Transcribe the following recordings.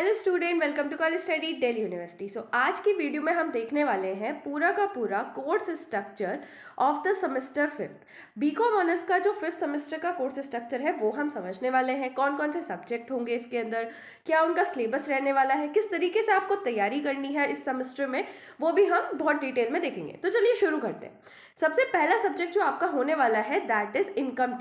Hello student, welcome to college study Delhi University. आज की video में हम देखने वाले हैं पूरा का पूरा course structure of the semester fifth. BCom honours का जो फिफ्थ सेमेस्टर का कोर्स स्ट्रक्चर है वो हम समझने वाले हैं। कौन कौन से सब्जेक्ट होंगे इसके अंदर, क्या उनका सिलेबस रहने वाला है, किस तरीके से आपको तैयारी करनी है इस सेमेस्टर में, वो भी हम बहुत डिटेल में देखेंगे। तो चलिए शुरू करते हैं। सबसे पहला सब्जेक्ट जो आपका होने वाला है that is income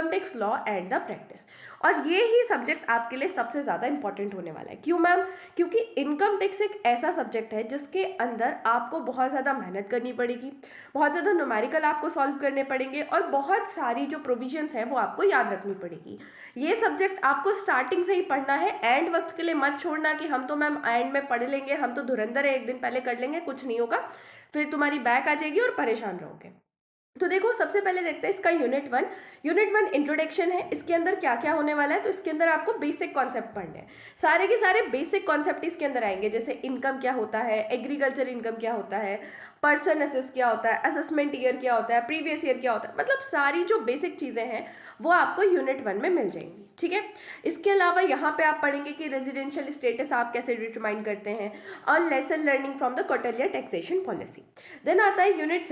tax law and the practice. और ये ही सब्जेक्ट आपके लिए सबसे ज़्यादा इंपॉर्टेंट होने वाला है। क्यों मैम? क्योंकि इनकम टैक्स एक ऐसा सब्जेक्ट है जिसके अंदर आपको बहुत ज़्यादा मेहनत करनी पड़ेगी, बहुत ज़्यादा न्यूमेरिकल आपको सॉल्व करने पड़ेंगे और बहुत सारी जो प्रोविजंस हैं वो आपको याद रखनी पड़ेगी। ये सब्जेक्ट आपको स्टार्टिंग से ही पढ़ना है, एंड वक्त के लिए मत छोड़ना कि हम तो मैम एंड में पढ़ लेंगे, हम तो धुरंधर है, एक दिन पहले कर लेंगे। कुछ नहीं होगा, फिर तुम्हारी बैक आ जाएगी और परेशान रहोगे। तो देखो, सबसे पहले देखते हैं इसका यूनिट वन इंट्रोडक्शन है। इसके अंदर क्या क्या होने वाला है, तो इसके अंदर आपको बेसिक कॉन्सेप्ट पढ़ने हैं। सारे के सारे बेसिक कॉन्सेप्ट इसके अंदर आएंगे, जैसे इनकम क्या होता है, एग्रीकल्चर इनकम क्या होता है, पर्सन असेस क्या होता है, असेसमेंट ईयर क्या होता है, प्रीवियस ईयर क्या होता है, मतलब सारी जो बेसिक चीज़ें हैं वो आपको यूनिट वन में मिल जाएंगी। ठीक है। इसके अलावा यहाँ पे आप पढ़ेंगे कि रेजिडेंशियल स्टेटस आप कैसे डिटरमाइन करते हैं, और lesson learning from the quarterly taxation policy. Then आता है यूनिट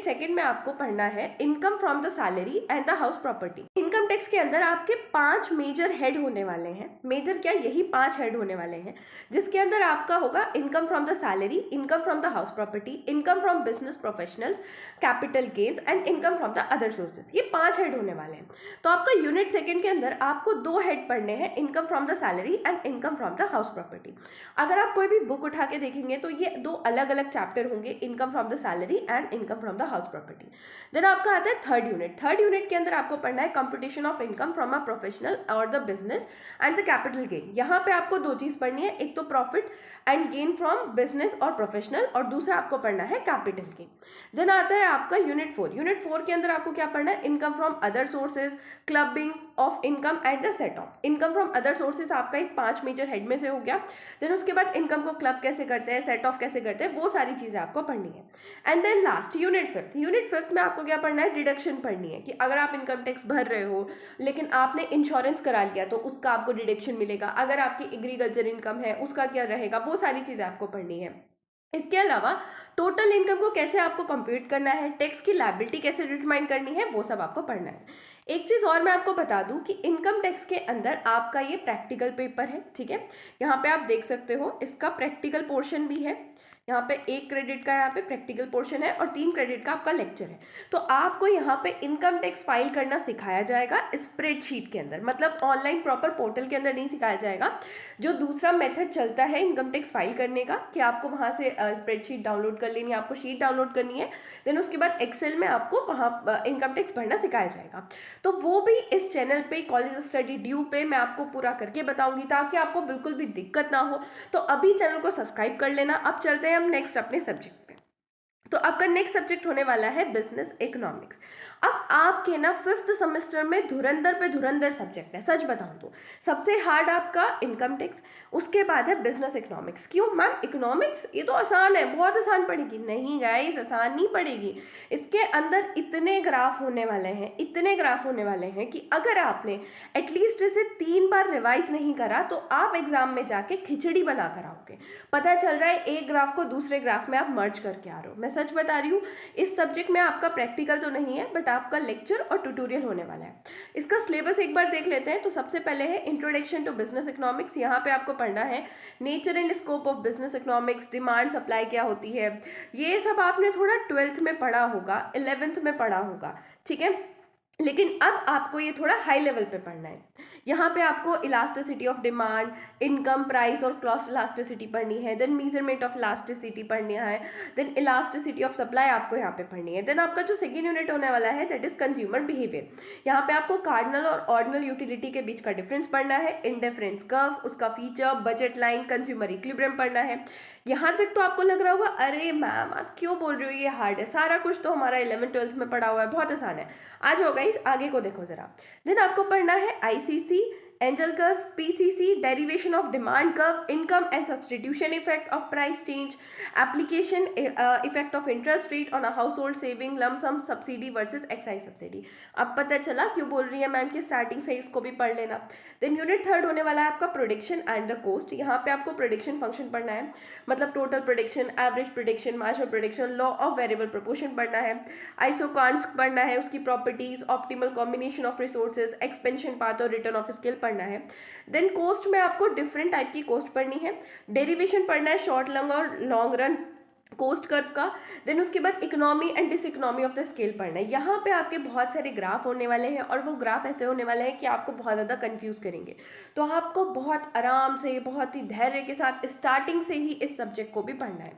सेकंड में आपको पढ़ना है income from the salary and the house property. Income tax के अंदर आपके 5 मेजर हेड होने वाले हैं। मेजर क्या, यही 5 हेड होने वाले हैं, जिसके अंदर आपका होगा income from the salary, income from the house property, income from business professionals, capital gains and income from the other sources. ये 5 हेड होने वाले हैं। तो आपका यूनिट सेकंड के अंदर आपको 2 हेड पढ़ने हैं, income from the salary and income from the house property. अगर आप कोई भी बुक उठा के देखेंगे तो ये 2 अलग अलग चैप्टर होंगे, income from the salary and income from the house property. Then आपका आता है थर्ड यूनिट के अंदर आपको पढ़ना है computation of income from a professional और the business and the capital gain. यहाँ पे आपको 2 चीज पढ़नी है, एक तो profit and gain from business और प्रोफेशनल, और दूसरा आपको पढ़ना है कैपिटल गेन। देन आता है आपका यूनिट फोर के अंदर आपको क्या पढ़ना है, income from other sources, clubbing of income and the set of. Income from other sources आपका एक 5 मेजर हेड में से हो गया। देन उसके बाद इनकम को क्लब कैसे करते हैं, सेट ऑफ कैसे करते हैं, वो सारी चीजें आपको पढ़नी है। And then last unit fifth में आपको क्या पढ़ना है, डिडक्शन पढ़नी है कि अगर आप इनकम टैक्स भर रहे हो लेकिन आपने इंश्योरेंस करा लिया तो उसका आपको डिडक्शन मिलेगा, अगर आपकी एग्रीकल्चर इनकम है उसका क्या रहेगा, वो सारी चीजें आपको पढ़नी है। इसके अलावा टोटल इनकम को कैसे आपको कंप्यूट करना है, टैक्स की लायबिलिटी कैसे डिटरमाइन करनी है, वो सब आपको पढ़ना है। एक चीज़ और मैं आपको बता दूं कि इनकम टैक्स के अंदर आपका ये प्रैक्टिकल पेपर है। ठीक है, यहाँ पे आप देख सकते हो इसका प्रैक्टिकल पोर्शन भी है। यहाँ पे 1 क्रेडिट का यहाँ पे प्रैक्टिकल पोर्शन है और 3 क्रेडिट का आपका लेक्चर है। तो आपको यहाँ पे इनकम टैक्स फाइल करना सिखाया जाएगा स्प्रेडशीट के अंदर, मतलब ऑनलाइन प्रॉपर पोर्टल के अंदर नहीं सिखाया जाएगा। जो दूसरा मेथड चलता है इनकम टैक्स फाइल करने का कि आपको वहाँ से स्प्रेडशीट डाउनलोड कर लेनी है, आपको शीट डाउनलोड करनी है, देन उसके बाद एक्सेल में आपको वहाँ इनकम टैक्स भरना सिखाया जाएगा। तो वो भी इस चैनल पे कॉलेज स्टडी ड्यू पे मैं आपको पूरा करके बताऊंगी ताकि आपको बिल्कुल भी दिक्कत ना हो। तो अभी चैनल को सब्सक्राइब कर लेना। अब चलते हैं हम नेक्स्ट अपने सब्जेक्ट पे। तो आपका नेक्स्ट सब्जेक्ट होने वाला है बिजनेस इकोनॉमिक्स। अब आपके ना फिफ्थ सेमेस्टर में धुरंधर पे धुरंधर सब्जेक्ट है, सच बताऊं तो सबसे हार्ड आपका इनकम टैक्स, उसके बाद है बिजनेस इकोनॉमिक्स। क्यों मैम, इकोनॉमिक्स ये तो आसान है, बहुत आसान पड़ेगी। नहीं गाइस, आसान नहीं पड़ेगी। इसके अंदर इतने ग्राफ होने वाले हैं, इतने ग्राफ होने वाले हैं कि अगर आपने एटलीस्ट इसे 3 बार रिवाइज नहीं करा तो आप एग्जाम में जाके खिचड़ी बना कर आओगे। पता चल रहा है एक ग्राफ को दूसरे ग्राफ में आप मर्ज करके आ रहे हो। मैं सच बता रही हूँ, इस सब्जेक्ट में आपका प्रैक्टिकल तो नहीं है बट आपका लेक्चर और ट्यूटोरियल होने वाला है। इसका सिलेबस एक बार देख लेते हैं। तो सबसे पहले है इंट्रोडक्शन टू बिजनेस इकोनॉमिक्स। यहाँ पे आपको पढ़ना है nature and scope of business economics, demand supply क्या होती है, ये सब आपने थोड़ा 12th में पढ़ा होगा, 11th में पढ़ा होगा। ठीक है, लेकिन अब आपको ये थोड़ा हाई लेवल पे पढ़ना है। यहाँ पे आपको elasticity of demand, income, price और कॉस्ट इलास्टिसिटी पढ़नी है। देन मेजरमेंट ऑफ इलास्टिसिटी पढ़नी है। देन इलास्टिसिटी ऑफ सप्लाई आपको यहाँ पे पढ़नी है। देन आपका जो सेकेंड यूनिट होने वाला है दैट इज कंज्यूमर बिहेवियर। यहाँ पे आपको कार्डिनल और ऑर्डिनल यूटिलिटी के बीच का डिफरेंस पढ़ना है, इंडिफरेंस कर्व, उसका feature, budget line, consumer equilibrium पढ़ना है। यहाँ तक तो आपको लग रहा होगा अरे मैम आप क्यों बोल रही हो ये हार्ड है, सारा कुछ तो हमारा 11th-12th में पढ़ा हुआ है, बहुत आसान है। आ जाओ गाइस, आगे को देखो जरा। देन आपको पढ़ना है ICC, Angel curve, PCC, derivation of demand curve, income and substitution effect of price change, application effect of interest rate on a household saving, lump sum subsidy versus excise subsidy. अब पता चला क्यों बोल रही है मैम कि starting से इसको भी पढ़ लेना. देन यूनिट थर्ड होने वाला है आपका प्रोडिक्शन एंड द कोस्ट. यहाँ पे आपको प्रोडिक्शन फंक्शन पढ़ना है, मतलब total prediction, average prediction, marginal prediction, law of variable proportion पढ़ना है, आइसोकॉन्स पढ़ना है, उसकी properties, optimal combination of resources, expansion path और रिटर्न ऑफ स्केल पढ़ना है. देन कोस्ट में आपको डिफरेंट टाइप की कोस्ट पढ़नी है, डेरिवेशन पढ़ना है, शॉर्ट लॉन्ग और लॉन्ग रन कोस्ट कर्व का. देन उसके बाद economy and diseconomy of the scale पढ़ना है. यहाँ पे आपके बहुत सारे ग्राफ होने वाले हैं और वो ग्राफ ऐसे होने वाले हैं कि आपको बहुत ज़्यादा कंफ्यूज करेंगे. तो आपको बहुत आराम से, बहुत ही धैर्य के साथ स्टार्टिंग से ही इस सब्जेक्ट को भी पढ़ना है.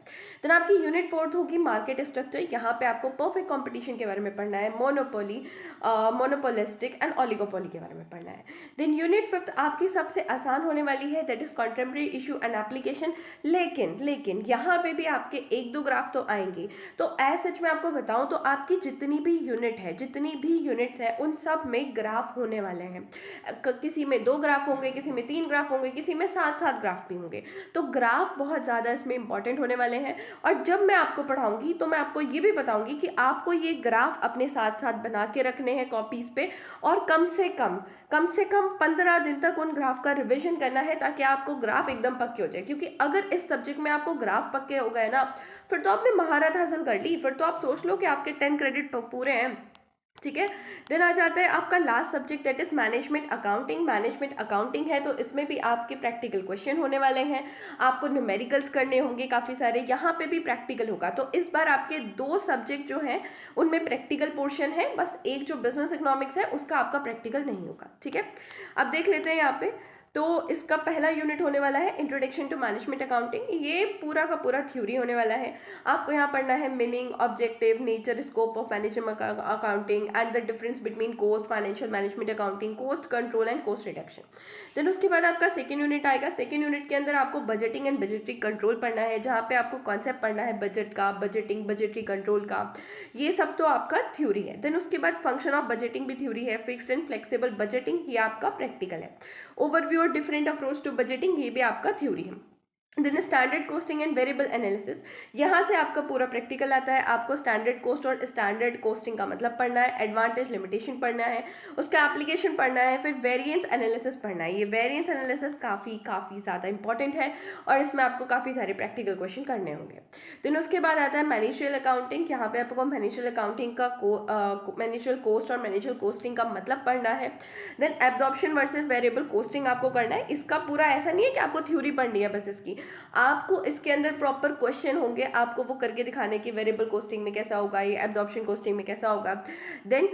देन आपकी यूनिट फोर्थ होगी मार्केट स्ट्रक्चर. यहाँ पे आपको परफेक्ट कॉम्पिटिशन के बारे में पढ़ना है, मोनोपोली, मोनोपोलिस्टिक एंड ऑलिगोपोली के बारे में पढ़ना है. देन यूनिट फिफ्थ आपकी सबसे आसान होने वाली है, that is contemporary issue and application. लेकिन यहाँ पे भी आपके एक दो ग्राफ तो आएंगे. तो एज सच मैं आपको बताऊं तो आपकी जितनी भी यूनिट है, जितनी भी यूनिट्स है, उन सब में ग्राफ होने वाले हैं. किसी में 2 ग्राफ होंगे, किसी में 3 ग्राफ होंगे, किसी में 7 ग्राफ भी होंगे. तो ग्राफ बहुत ज़्यादा इसमें इंपॉर्टेंट होने वाले हैं. और जब मैं आपको पढ़ाऊंगी तो मैं आपको ये भी बताऊंगी कि आपको ये ग्राफ अपने साथ साथ बना के रखने हैं कॉपीज पे, और कम से कम 15 दिन तक उन ग्राफ का रिवीजन करना है, ताकि आपको ग्राफ एकदम पक्के हो जाए. क्योंकि अगर इस सब्जेक्ट में आपको ग्राफ पक्के हो गए ना, फिर तो आपने महारत हासिल कर ली. फिर तो आप सोच लो कि आपके 10 क्रेडिट पूरे हैं. ठीक है. देन आ जाता है आपका last subject, that is management accounting. Management accounting है तो इसमें भी आपके प्रैक्टिकल क्वेश्चन होने वाले हैं, आपको न्यूमेरिकल्स करने होंगे काफ़ी सारे. यहाँ पे भी प्रैक्टिकल होगा. तो इस बार आपके 2 सब्जेक्ट जो हैं उनमें प्रैक्टिकल पोर्शन है, बस एक जो बिजनेस इकोनॉमिक्स है उसका आपका प्रैक्टिकल नहीं होगा. ठीक है. अब देख लेते हैं यहाँ पे. तो इसका पहला यूनिट होने वाला है इंट्रोडक्शन टू मैनेजमेंट अकाउंटिंग. ये पूरा का पूरा थ्योरी होने वाला है. आपको यहाँ पढ़ना है meaning, objective, nature, scope of management accounting and the difference between cost, financial management accounting, cost control and cost reduction. Then उसके बाद आपका सेकेंड यूनिट आएगा. सेकेंड यूनिट के अंदर आपको बजटिंग एंड बजटरी कंट्रोल पढ़ना है, जहाँ पे आपको कॉन्सेप्ट पढ़ना है बजट का, बजटिंग, बजटरी कंट्रोल का. ये सब तो आपका थ्योरी है. देन उसके बाद फंक्शन ऑफ बजटिंग भी थ्योरी है, फिक्स्ड एंड फ्लेक्सिबल बजटिंग, ये आपका प्रैक्टिकल है. ओवरव्यू और डिफरेंट अप्रोच टू बजटिंग, ये भी आपका थ्योरी है. Then standard costing and variable analysis, यहाँ से आपका पूरा प्रैक्टिकल आता है. आपको स्टैंडर्ड कोस्ट और स्टैंडर्ड कोस्टिंग का मतलब पढ़ना है, एडवांटेज लिमिटेशन पढ़ना है, उसका एप्लीकेशन पढ़ना है, फिर वेरिएंस एनालिसिस पढ़ना है. ये वेरिएंस एनालिसिस काफ़ी ज़्यादा इंपॉर्टेंट है और इसमें आपको काफ़ी सारे प्रैक्टिकल क्वेश्चन करने होंगे. देन उसके बाद आता है मैनेजरियल अकाउंटिंग. यहाँ पे आपको मैनेजरियल अकाउंटिंग का मैनेजरियल कोस्ट और मैनेजरियल कोस्टिंग का मतलब पढ़ना है. Then absorption versus variable costing आपको करना है. इसका पूरा ऐसा नहीं है कि आपको थ्योरी पढ़नी है बस इसकी, आपको इसके अंदर प्रॉपर क्वेश्चन होंगे, आपको वो करके दिखाने की वेरिएबल कोस्टिंग में कैसा होगा, ये एब्जॉर्प्शन कोस्टिंग में कैसा होगा. Then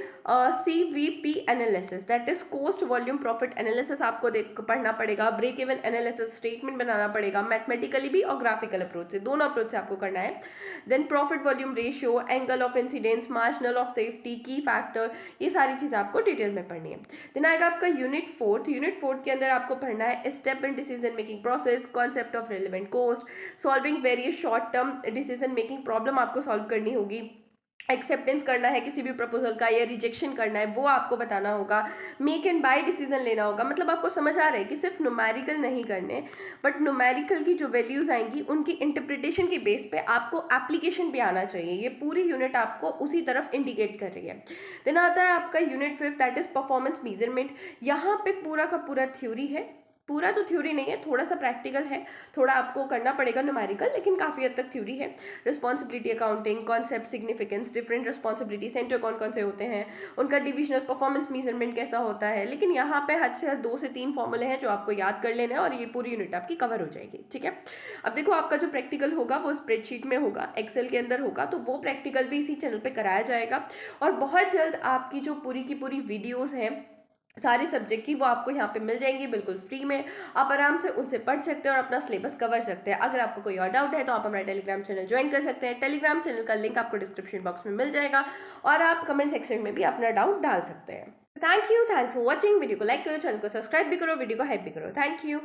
CVP analysis, that is cost volume profit analysis, आपको पढ़ना पड़ेगा. ब्रेक इवन एनालिसिस, स्टेटमेंट बनाना पड़ेगा, मैथमेटिकली भी और ग्राफिकल अप्रोच से, दोनों अप्रोच से आपको करना है. Then profit volume ratio, angle of incidence, marginal of safety, key factor, ये सारी चीज़ें आपको डिटेल में पढ़नी है. देन आएगा आपका यूनिट फोर्थ. यूनिट फोर्थ के अंदर आपको पढ़ना है step in decision making process, concept of relevant cost, solving various short term decision making problem आपको सॉल्व करनी होगी, एक्सेप्टेंस करना है किसी भी प्रपोजल का या रिजेक्शन करना है वो आपको बताना होगा, मेक एंड बाय डिसीजन लेना होगा. मतलब आपको समझ आ रहा है कि सिर्फ न्यूमेरिकल नहीं करने, बट न्यूमेरिकल की जो वैल्यूज आएंगी उनकी इंटरप्रिटेशन के बेस पे आपको एप्लीकेशन भी आना चाहिए. ये पूरी यूनिट आपको उसी तरफ इंडिकेट कर रही है. देन आता है आपका unit fifth, that is performance measurement. यहाँ पे पूरा का पूरा थ्योरी है, पूरा तो थ्योरी नहीं है, थोड़ा सा प्रैक्टिकल है, थोड़ा आपको करना पड़ेगा न्यूमेरिकल, लेकिन काफ़ी हद तक थ्योरी है. Responsibility accounting, concept, significance, different responsibility centre कौन कौन से होते हैं, उनका डिविजनल परफॉर्मेंस मेजरमेंट कैसा होता है. लेकिन यहाँ पे हद से हद 2 से 3 फॉर्मूले हैं जो आपको याद कर लेना है और ये पूरी यूनिट आपकी कवर हो जाएगी. ठीक है. अब देखो आपका जो प्रैक्टिकल होगा वो स्प्रेडशीट में होगा, एक्सेल के अंदर होगा, तो वो प्रैक्टिकल भी इसी चैनल पर कराया जाएगा. और बहुत जल्द आपकी जो पूरी की पूरी वीडियोज़ हैं सारे सब्जेक्ट की वो आपको यहाँ पे मिल जाएंगी बिल्कुल फ्री में. आप आराम से उनसे पढ़ सकते हैं और अपना सिलेबस कवर सकते हैं. अगर आपको कोई और डाउट है तो आप हमारा टेलीग्राम चैनल ज्वाइन कर सकते हैं. टेलीग्राम चैनल का लिंक आपको डिस्क्रिप्शन बॉक्स में मिल जाएगा और आप कमेंट सेक्शन में भी अपना डाउट डाल सकते हैं. Thanks for watching. वीडियो को लाइक करो, चैनल को सब्सक्राइब भी करो, वीडियो को हाइप भी करो. Thank you.